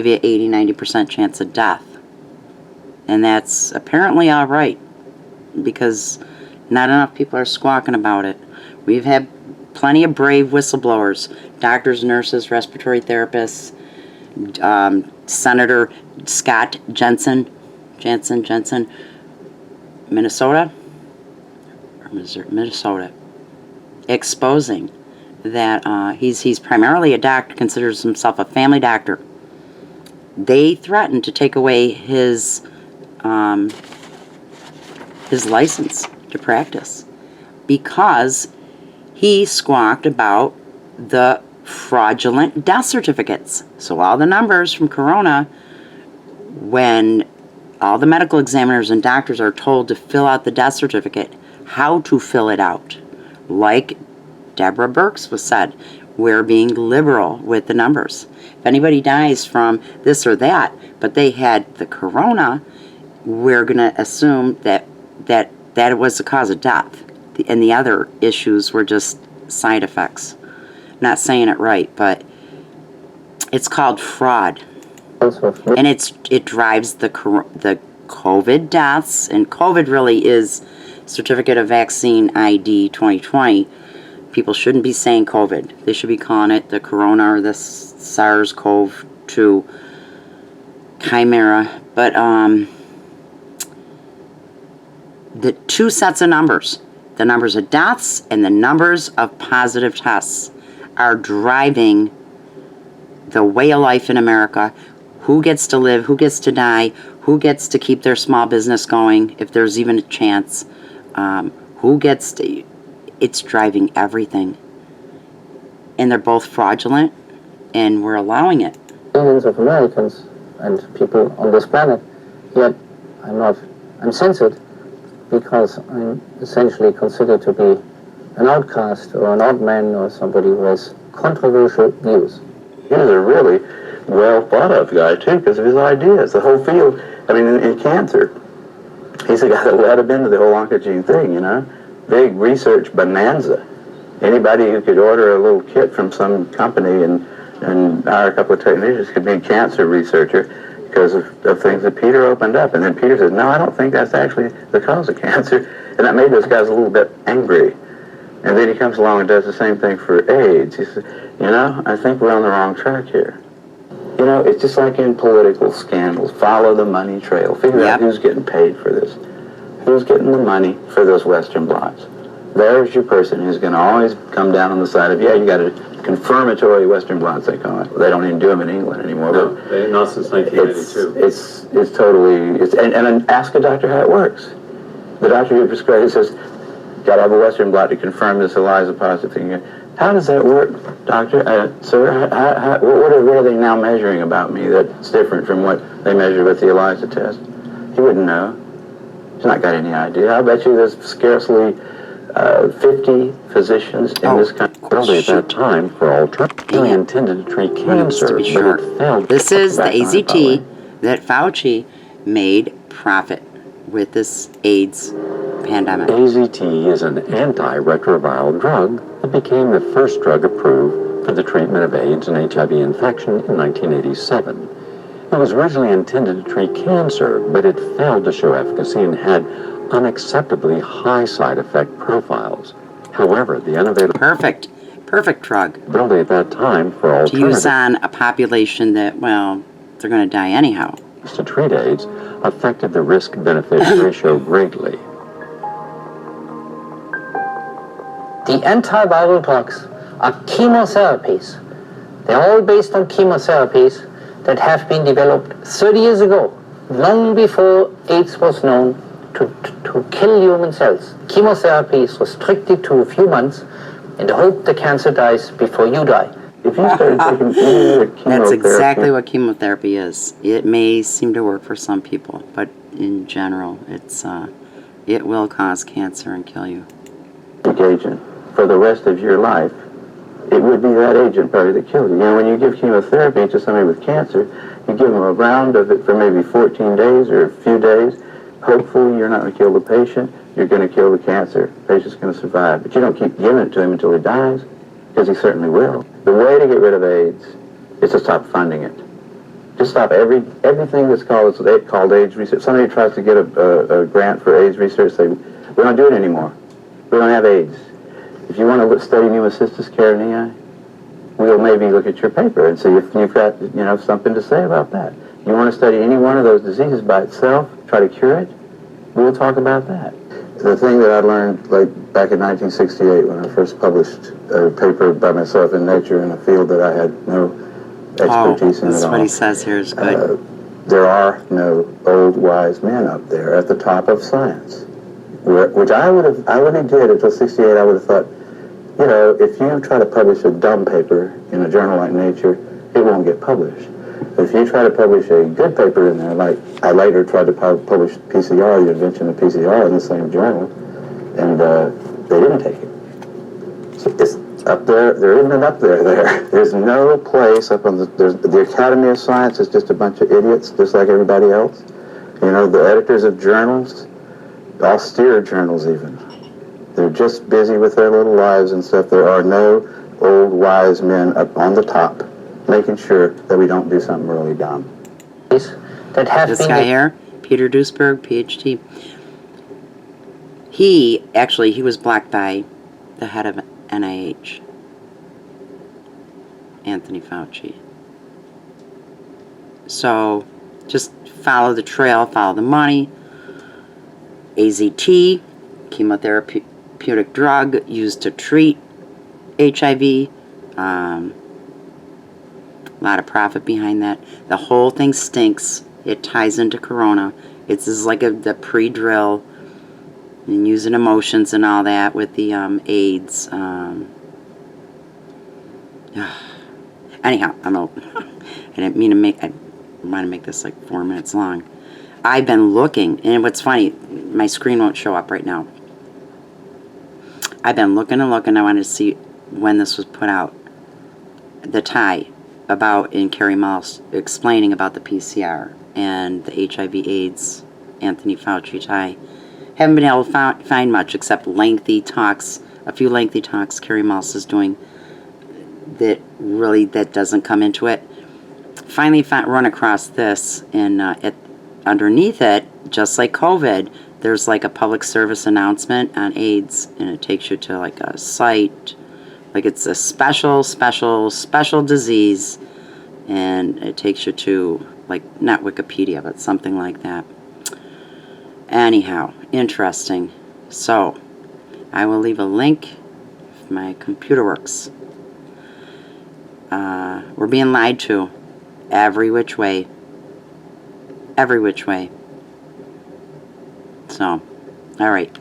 give you 80-90% chance of death. And that's apparently all right, because not enough people are squawking about it. We've had plenty of brave whistleblowers, doctors, nurses, respiratory therapists, Senator Scott Jensen, Minnesota, exposing that he's primarily a doctor, considers himself a family doctor. They threatened to take away his license to practice because he squawked about the fraudulent death certificates. So all the numbers from Corona, when all the medical examiners and doctors are told to fill out the death certificate, how to fill it out. Like Deborah Birx was said, we're being liberal with the numbers. If anybody dies from this or that, but they had the Corona, we're going to assume that it was the cause of death. And the other issues were just side effects. Not saying it right, but it's called fraud. And it drives the COVID deaths, and COVID really is Certificate of Vaccine ID 2020. People shouldn't be saying COVID. They should be calling it the Corona or the SARS-CoV-2 Chimera. But the two sets of numbers, the numbers of deaths and the numbers of positive tests, are driving the way of life in America. Who gets to live, who gets to die, who gets to keep their small business going, if there's even a chance, who gets to... It's driving everything. And they're both fraudulent, and we're allowing it. Millions of Americans and people on this planet, yet I'm censored because I'm essentially considered to be an outcast or an odd man or somebody who has controversial views. He was a really well thought of guy too, because of his ideas. The whole field, I mean, in cancer, he's the guy that led him into the whole oncogene thing, you know? Big research bonanza. Anybody who could order a little kit from some company and hire a couple of technicians could be a cancer researcher because of things that Peter opened up. And then Peter said, no, I don't think that's actually the cause of cancer. And that made those guys a little bit angry. And then he comes along and does the same thing for AIDS. He says, you know, I think we're on the wrong track here. You know, it's just like in political scandals. Follow the money trail. Figure out who's getting paid for this. Who's getting the money for those Western blocs. There's your person who's going to always come down on the side of, you got a confirmatory Western blots, they call it. They don't even do them in England anymore. No, not since 1992. It's totally, and ask a doctor how it works. The doctor who prescribes says, got to have a Western blot to confirm this ELISA positive thing. How does that work, doctor? Sir, what are they now measuring about me that's different from what they measured with the ELISA test? He wouldn't know. He's not got any idea. I bet you there's scarcely 50 physicians in this country. Probably at that time, for alternatively intended to treat cancer, but it failed. This is the AZT that Fauci made profit with this AIDS pandemic. AZT is an antiretroviral drug that became the first drug approved for the treatment of AIDS and HIV infection in 1987. It was originally intended to treat cancer, but it failed to show efficacy and had unacceptably high side effect profiles. However, the innovative... Perfect drug. Ability at that time for alternative... To use on a population that, well, they're going to die anyhow. ...to treat AIDS affected the risk-benefit ratio greatly. The antiviral drugs are chemotherapies. They're all based on chemotherapies that have been developed 30 years ago, long before AIDS was known, to kill human cells. Chemotherapy is restricted to a few months in the hope the cancer dies before you die. If you started taking chemotherapy... That's exactly what chemotherapy is. It may seem to work for some people, but in general, it will cause cancer and kill you. ...agent for the rest of your life, it would be that agent probably that killed you. You know, when you give chemotherapy to somebody with cancer, you give them a round of it for maybe 14 days or a few days. Hopefully you're not going to kill the patient, you're going to kill the cancer. The patient's going to survive. But you don't keep giving it to him until he dies, because he certainly will. The way to get rid of AIDS is to stop funding it. Just stop everything that's called AIDS research. Somebody tries to get a grant for AIDS research, say, we don't do it anymore. We don't have AIDS. If you want to study pneumocystis carinii, we'll maybe look at your paper and see if you've got, something to say about that. You want to study any one of those diseases by itself, try to cure it, we'll talk about that. The thing that I learned, like back in 1968 when I first published a paper by myself in Nature in a field that I had no expertise in at all. That's what he says here is good. There are no old wise men up there at the top of science, which I would have did until 68. I would have thought, if you try to publish a dumb paper in a journal like Nature, it won't get published. If you try to publish a good paper in there, like I later tried to publish PCR, the invention of PCR, in the same journal, and they didn't take it. So it's up there. There isn't an up there. There's no place up on the Academy of Science is just a bunch of idiots, just like everybody else. The editors of journals, austere journals even, they're just busy with their little lives and stuff. There are no old wise men up on the top making sure that we don't do something really dumb. This guy here, Peter Duisberg, PhD, he was blocked by the head of NIH, Anthony Fauci. So just follow the trail, follow the money. AZT, chemotherapeutic drug used to treat HIV. A lot of profit behind that. The whole thing stinks. It ties into Corona. It's just like the pre-drill and using emotions and all that with the AIDS. Anyhow, I didn't mean to make. I want to make this like 4 minutes long. I've been looking, and what's funny, my screen won't show up right now. I've been looking and looking. I wanted to see when this was put out. The tie about in Kary Mullis explaining about the PCR and the HIV/AIDS Anthony Fauci tie. Haven't been able to find much except lengthy talks, a few lengthy talks Kary Mullis is doing that doesn't come into it. Finally run across this, and underneath it, just like COVID, there's like a public service announcement on AIDS, and it takes you to like a site, like it's a special disease, and it takes you to, like, not Wikipedia, but something like that. Anyhow, interesting. So, I will leave a link if my computer works. We're being lied to every which way. Every which way. So, all right.